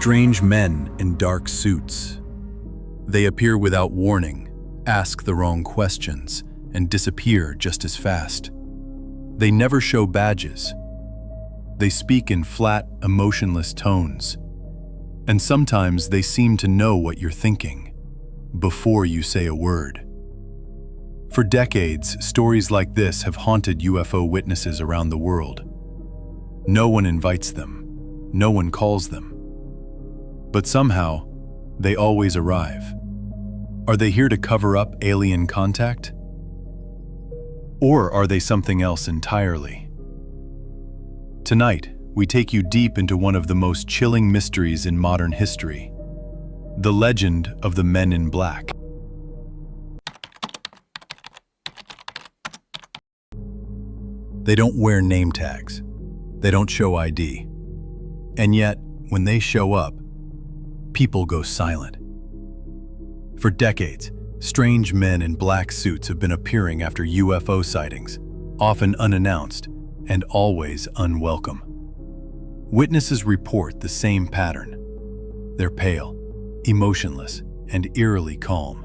Strange men in dark suits. They appear without warning, ask the wrong questions, and disappear just as fast. They never show badges. They speak in flat, emotionless tones. And sometimes they seem to know what you're thinking before you say a word. For decades, stories like this have haunted UFO witnesses around the world. No one invites them. No one calls them. But somehow, they always arrive. Are they here to cover up alien contact? Or are they something else entirely? Tonight, we take you deep into one of the most chilling mysteries in modern history: the legend of the Men in Black. They don't wear name tags. They don't show ID. And yet, when they show up, people go silent. For decades, strange men in black suits have been appearing after UFO sightings, often unannounced and always unwelcome. Witnesses report the same pattern. They're pale, emotionless, and eerily calm.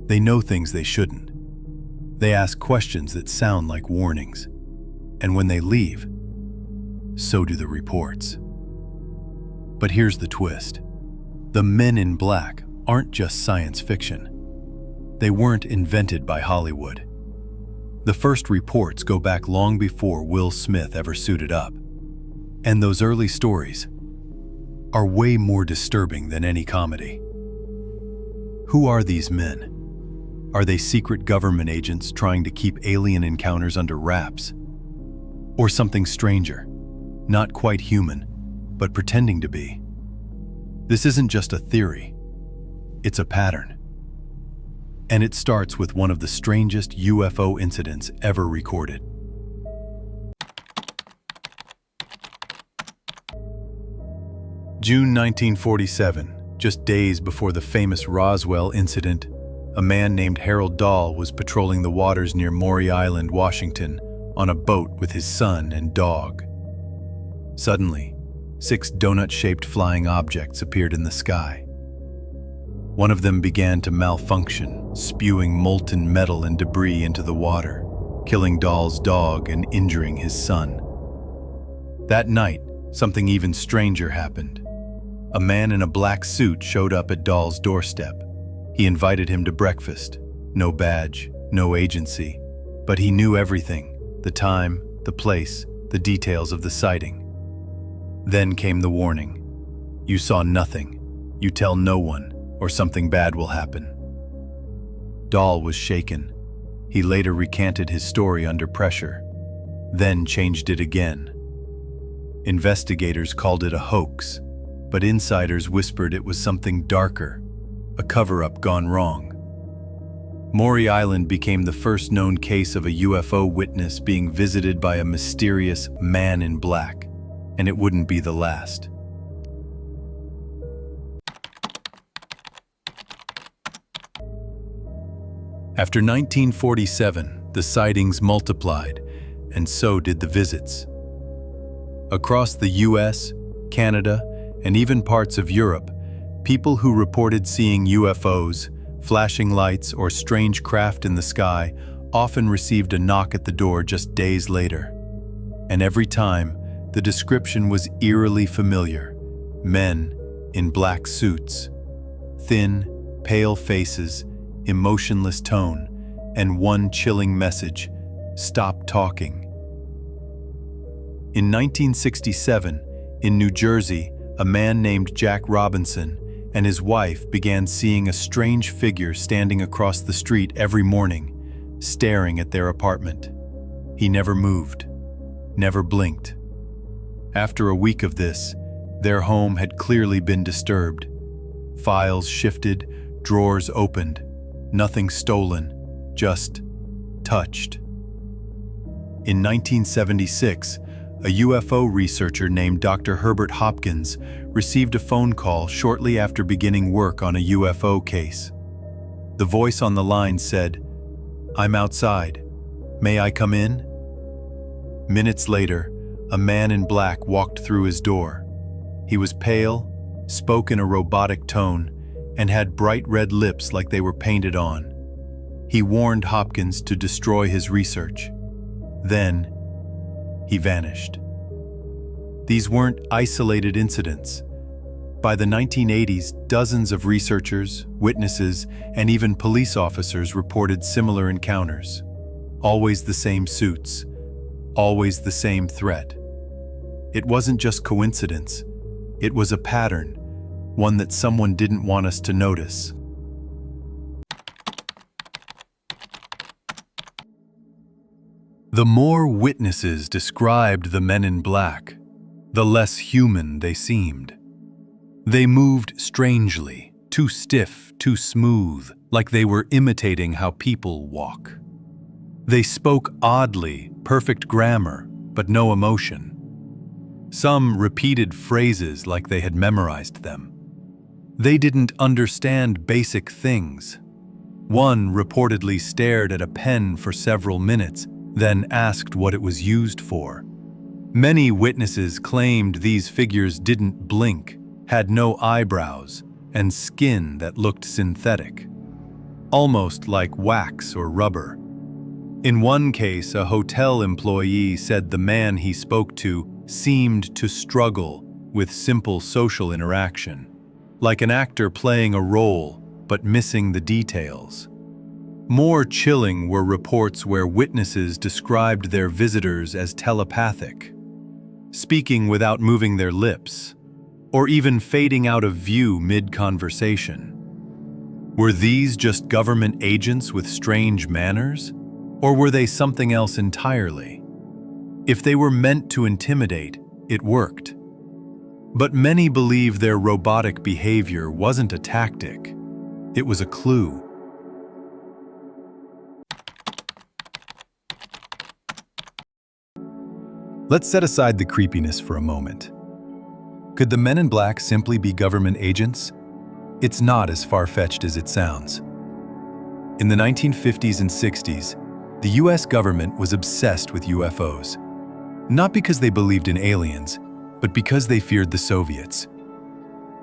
They know things they shouldn't. They ask questions that sound like warnings. And when they leave, so do the reports. But here's the twist. The Men in Black aren't just science fiction. They weren't invented by Hollywood. The first reports go back long before Will Smith ever suited up. And those early stories are way more disturbing than any comedy. Who are these men? Are they secret government agents trying to keep alien encounters under wraps? Or something stranger, not quite human, but pretending to be? This isn't just a theory, it's a pattern. And it starts with one of the strangest UFO incidents ever recorded. June 1947, just days before the famous Roswell incident, a man named Harold Dahl was patrolling the waters near Maury Island, Washington, on a boat with his son and dog. Suddenly, 6 donut-shaped flying objects appeared in the sky. One of them began to malfunction, spewing molten metal and debris into the water, killing Dahl's dog and injuring his son. That night, something even stranger happened. A man in a black suit showed up at Dahl's doorstep. He invited him to breakfast. No badge, no agency, but he knew everything: the time, the place, the details of the sighting. Then came the warning. You saw nothing. You tell no one, or something bad will happen. Dahl was shaken. He later recanted his story under pressure, then changed it again. Investigators called it a hoax, but insiders whispered it was something darker, a cover-up gone wrong. Maury Island became the first known case of a UFO witness being visited by a mysterious man in black, and it wouldn't be the last. After 1947, the sightings multiplied, and so did the visits. Across the US, Canada, and even parts of Europe, people who reported seeing UFOs, flashing lights, or strange craft in the sky often received a knock at the door just days later. And every time, the description was eerily familiar: men in black suits, thin, pale faces, emotionless tone, and one chilling message: stop talking. In 1967, in New Jersey, a man named Jack Robinson and his wife began seeing a strange figure standing across the street every morning, staring at their apartment. He never moved, never blinked. After a week of this, their home had clearly been disturbed. Files shifted, drawers opened, nothing stolen, just touched. In 1976, a UFO researcher named Dr. Herbert Hopkins received a phone call shortly after beginning work on a UFO case. The voice on the line said, "I'm outside. May I come in?" Minutes later, a man in black walked through his door. He was pale, spoke in a robotic tone, and had bright red lips like they were painted on. He warned Hopkins to destroy his research. Then, he vanished. These weren't isolated incidents. By the 1980s, dozens of researchers, witnesses, and even police officers reported similar encounters. Always the same suits, always the same threat. It wasn't just coincidence. It was a pattern, one that someone didn't want us to notice. The more witnesses described the men in black, the less human they seemed. They moved strangely, too stiff, too smooth, like they were imitating how people walk. They spoke oddly, perfect grammar, but no emotion. Some repeated phrases like they had memorized them. They didn't understand basic things. One reportedly stared at a pen for several minutes, then asked what it was used for. Many witnesses claimed these figures didn't blink, had no eyebrows, and skin that looked synthetic, almost like wax or rubber. In one case, a hotel employee said the man he spoke to seemed to struggle with simple social interaction, like an actor playing a role but missing the details. More chilling were reports where witnesses described their visitors as telepathic, speaking without moving their lips, or even fading out of view mid-conversation. Were these just government agents with strange manners, or were they something else entirely? If they were meant to intimidate, it worked. But many believe their robotic behavior wasn't a tactic, it was a clue. Let's set aside the creepiness for a moment. Could the men in black simply be government agents? It's not as far-fetched as it sounds. In the 1950s and 60s, the US government was obsessed with UFOs. Not because they believed in aliens, but because they feared the Soviets.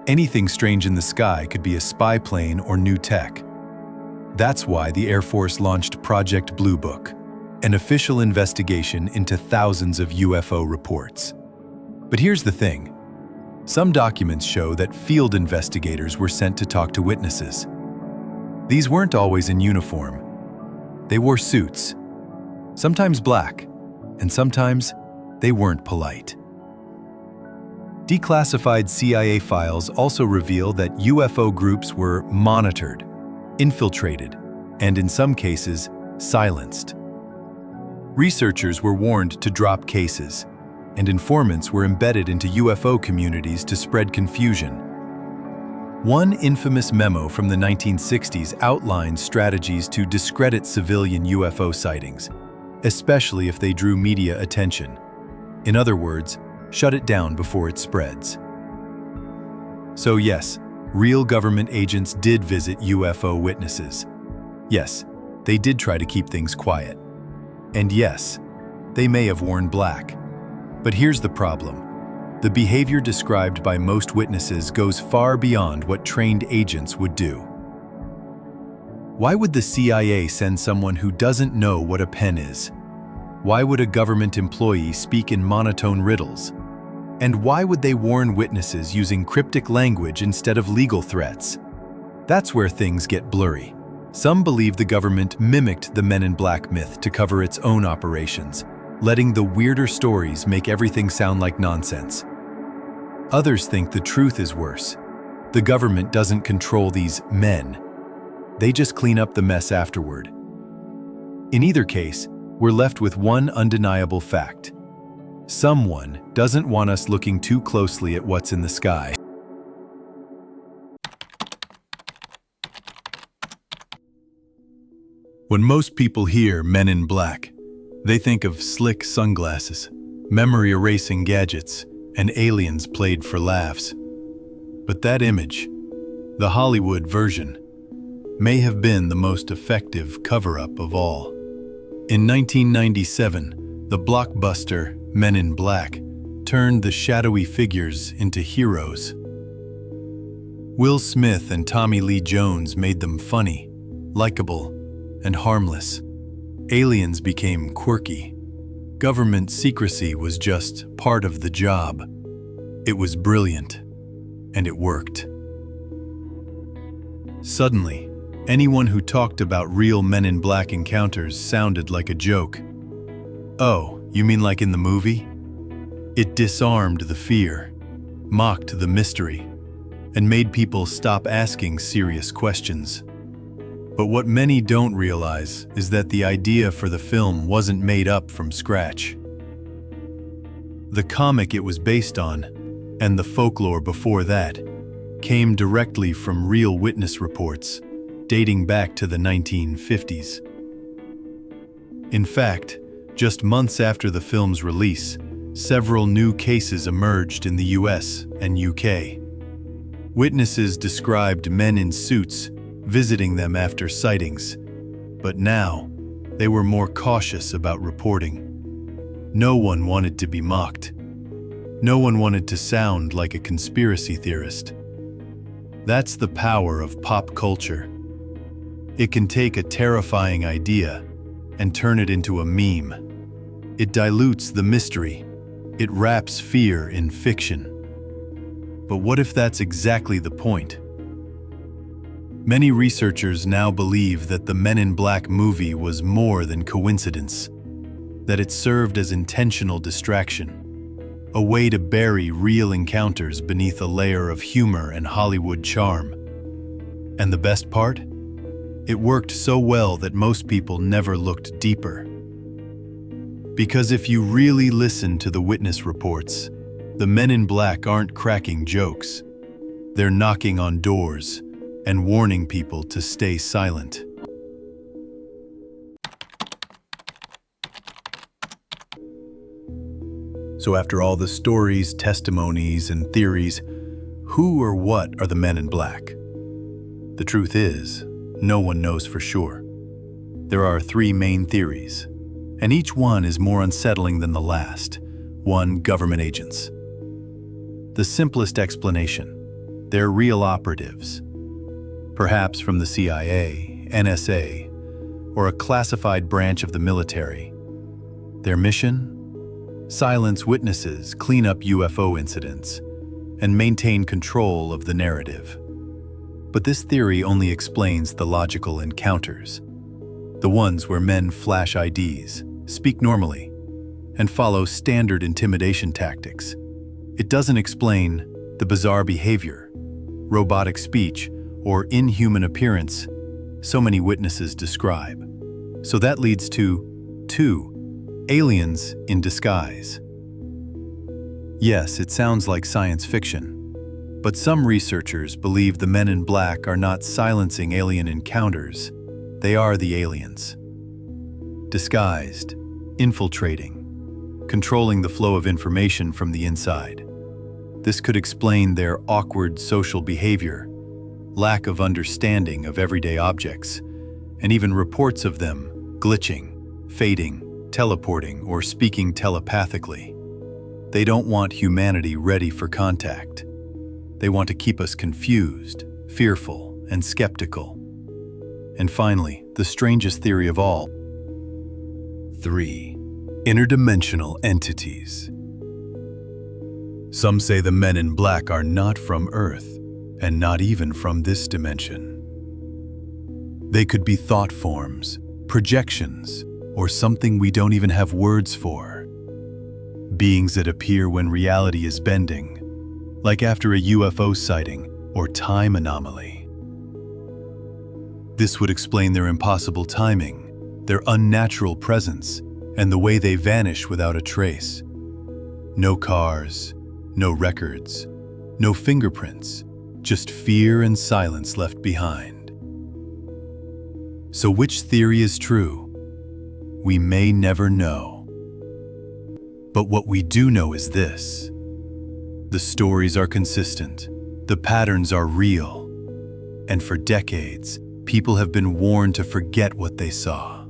Anything strange in the sky could be a spy plane or new tech. That's why the Air Force launched Project Blue Book, an official investigation into thousands of UFO reports. But here's the thing. Some documents show that field investigators were sent to talk to witnesses. These weren't always in uniform. They wore suits, sometimes black, and sometimes they weren't polite. Declassified CIA files also reveal that UFO groups were monitored, infiltrated, and in some cases, silenced. Researchers were warned to drop cases, and informants were embedded into UFO communities to spread confusion. One infamous memo from the 1960s outlined strategies to discredit civilian UFO sightings, especially if they drew media attention. In other words, shut it down before it spreads. So yes, real government agents did visit UFO witnesses. Yes, they did try to keep things quiet. And yes, they may have worn black. But here's the problem. The behavior described by most witnesses goes far beyond what trained agents would do. Why would the CIA send someone who doesn't know what a pen is? Why would a government employee speak in monotone riddles? And why would they warn witnesses using cryptic language instead of legal threats? That's where things get blurry. Some believe the government mimicked the Men in Black myth to cover its own operations, letting the weirder stories make everything sound like nonsense. Others think the truth is worse. The government doesn't control these men. They just clean up the mess afterward. In either case, we're left with one undeniable fact. Someone doesn't want us looking too closely at what's in the sky. When most people hear Men in Black, they think of slick sunglasses, memory-erasing gadgets, and aliens played for laughs. But that image, the Hollywood version, may have been the most effective cover-up of all. In 1997, the blockbuster Men in Black turned the shadowy figures into heroes. Will Smith and Tommy Lee Jones made them funny, likable, and harmless. Aliens became quirky. Government secrecy was just part of the job. It was brilliant, and it worked. Suddenly, anyone who talked about real Men in Black encounters sounded like a joke. Oh, you mean like in the movie? It disarmed the fear, mocked the mystery, and made people stop asking serious questions. But what many don't realize is that the idea for the film wasn't made up from scratch. The comic it was based on, and the folklore before that, came directly from real witness reports dating back to the 1950s. In fact, just months after the film's release, several new cases emerged in the US and UK. Witnesses described men in suits visiting them after sightings, but now they were more cautious about reporting. No one wanted to be mocked. No one wanted to sound like a conspiracy theorist. That's the power of pop culture. It can take a terrifying idea and turn it into a meme. It dilutes the mystery. It wraps fear in fiction. But what if that's exactly the point? Many researchers now believe that the Men in Black movie was more than coincidence, that it served as intentional distraction, a way to bury real encounters beneath a layer of humor and Hollywood charm. And the best part? It worked so well that most people never looked deeper. Because if you really listen to the witness reports, the Men in Black aren't cracking jokes. They're knocking on doors and warning people to stay silent. So after all the stories, testimonies, and theories, who or what are the Men in Black? The truth is, no one knows for sure. There are 3 main theories, and each one is more unsettling than the last. 1, government agents. The simplest explanation: they're real operatives. Perhaps from the CIA, NSA, or a classified branch of the military. Their mission? Silence witnesses, clean up UFO incidents, and maintain control of the narrative. But this theory only explains the logical encounters, the ones where men flash IDs, speak normally, and follow standard intimidation tactics. It doesn't explain the bizarre behavior, robotic speech, or inhuman appearance so many witnesses describe. So that leads to 2, aliens in disguise. Yes, it sounds like science fiction, but some researchers believe the Men in Black are not silencing alien encounters, they are the aliens. Disguised, infiltrating, controlling the flow of information from the inside. This could explain their awkward social behavior, lack of understanding of everyday objects, and even reports of them glitching, fading, teleporting, or speaking telepathically. They don't want humanity ready for contact. They want to keep us confused, fearful, and skeptical. And finally, the strangest theory of all: 3, interdimensional entities. Some say the Men in Black are not from Earth, and not even from this dimension. They could be thought forms, projections, or something we don't even have words for. Beings that appear when reality is bending, like after a UFO sighting or time anomaly. This would explain their impossible timing, their unnatural presence, and the way they vanish without a trace. No cars, no records, no fingerprints, just fear and silence left behind. So which theory is true? We may never know. But what we do know is this: the stories are consistent, the patterns are real, and for decades, people have been warned to forget what they saw.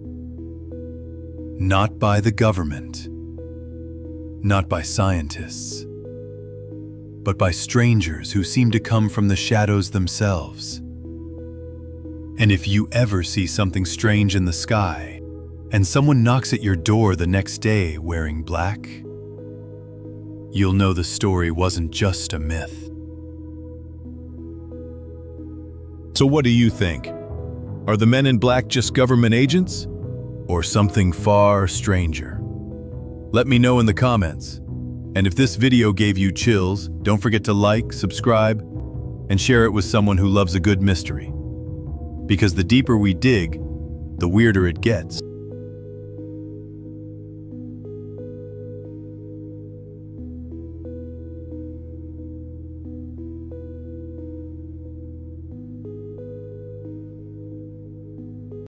Not by the government, not by scientists, but by strangers who seem to come from the shadows themselves. And if you ever see something strange in the sky, and someone knocks at your door the next day wearing black, you'll know the story wasn't just a myth. So what do you think? Are the men in black just government agents? Or something far stranger? Let me know in the comments. And if this video gave you chills, don't forget to like, subscribe, and share it with someone who loves a good mystery. Because the deeper we dig, the weirder it gets.